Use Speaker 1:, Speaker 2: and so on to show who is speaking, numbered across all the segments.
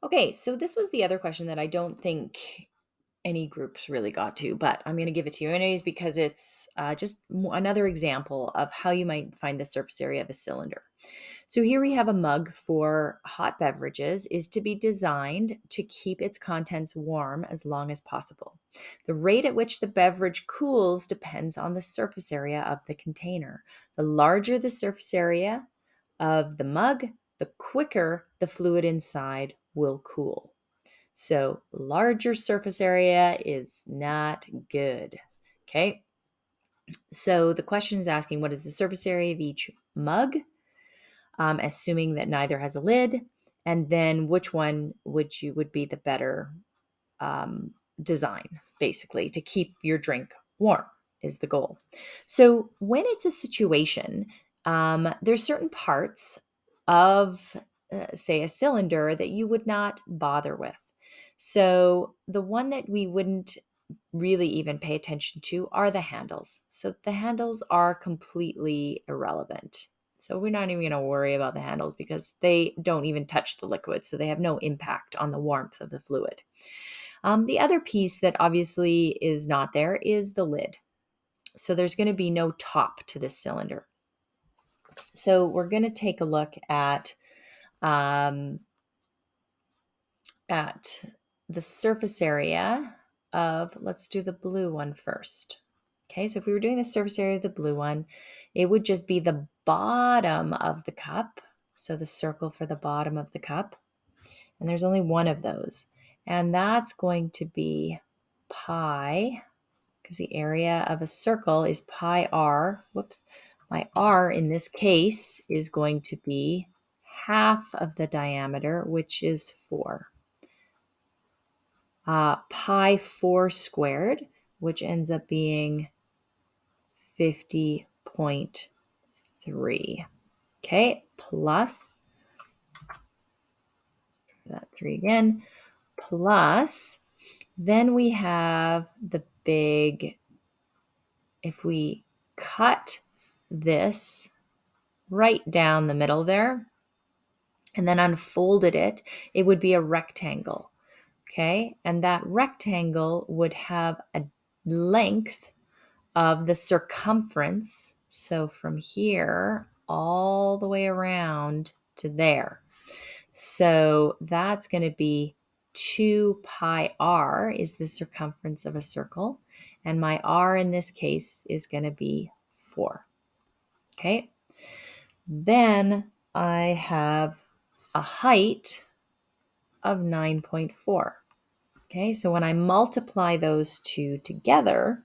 Speaker 1: Okay, so this was the other question that I don't think any groups really got to, but I'm going to give it to you anyways because it's just another example of how you might find the surface area of a cylinder. So here we have a mug for hot beverages is to be designed to keep its contents warm as long as possible. The rate at which the beverage cools depends on the surface area of the container. The larger the surface area of the mug, the quicker the fluid inside will cool. So, larger surface area is not good. Okay. So, the question is asking what is the surface area of each mug, assuming that neither has a lid, and then which one would be the better um, design, basically, to keep your drink warm is the goal. So, when it's a situation, there's certain parts of, say, a cylinder that you would not bother with. So, the one that we wouldn't really even pay attention to are the handles. So, the handles are completely irrelevant. So, we're not even going to worry about the handles because they don't even touch the liquid. So, they have no impact on the warmth of the fluid. The other piece that obviously is not there is the lid. So there's going to be no top to this cylinder. So we're going to take a look um, at the surface area of, let's do the blue one first. Okay, so if we were doing the surface area of the blue one, it would just be the bottom of the cup. So the circle for the bottom of the cup. And there's only one of those. And that's going to be pi, because the area of a circle is pi r. Whoops. My r in this case is going to be half of the diameter, which is 4. Pi 4 squared, which ends up being 50.3. Okay, plus that 3 again, plus then we have the big, if we cut this right down the middle there and then unfolded it, it would be a rectangle. Okay. And that rectangle would have a length of the circumference. So from here all the way around to there. So that's going to be 2 pi r is the circumference of a circle. And my r in this case is going to be 4. Okay. Then I have a height of 9.4. Okay, so when I multiply those two together,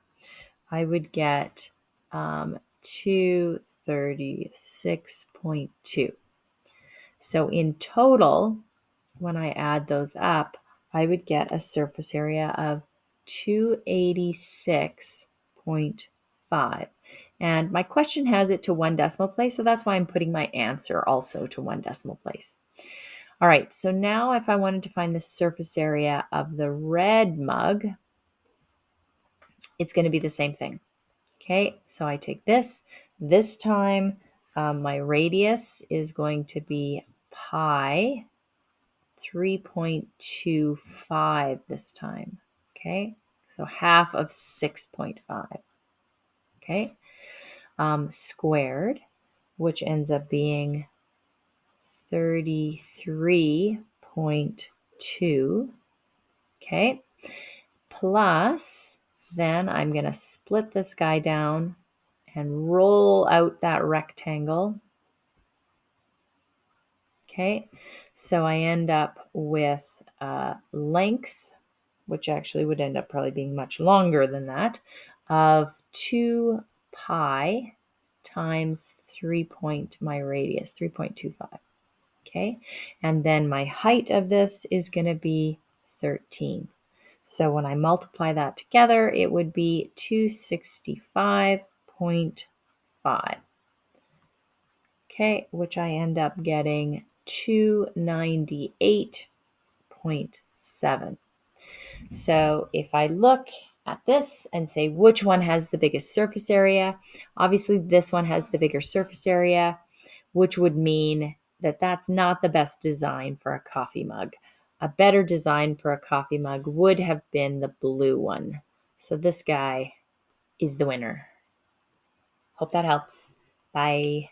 Speaker 1: I would get 236.2. So in total, when I add those up, I would get a surface area of 286.5. And my question has it to 1 decimal place, so that's why I'm putting my answer also to 1 decimal place. All right, so now if I wanted to find the surface area of the red mug, it's going to be the same thing. Okay, so I take this. This time, my radius is going to be pi 3.25 this time. Okay, so half of 6.5. Okay, squared, which ends up being 33.2. Okay, plus then I'm going to split this guy down and roll out that rectangle. Okay, so I end up with length, which actually would end up probably being much longer than that, of 2 pi times 3 my radius, 3.25. Okay, and then my height of this is going to be 13. So when I multiply that together, it would be 265.5. Okay, which I end up getting 298.7. So if I look at this and say which one has the biggest surface area, obviously this one has the bigger surface area, which would mean that that's not the best design for a coffee mug. a better design for a coffee mug would have been the blue one. So this guy is the winner. Hope that helps. Bye.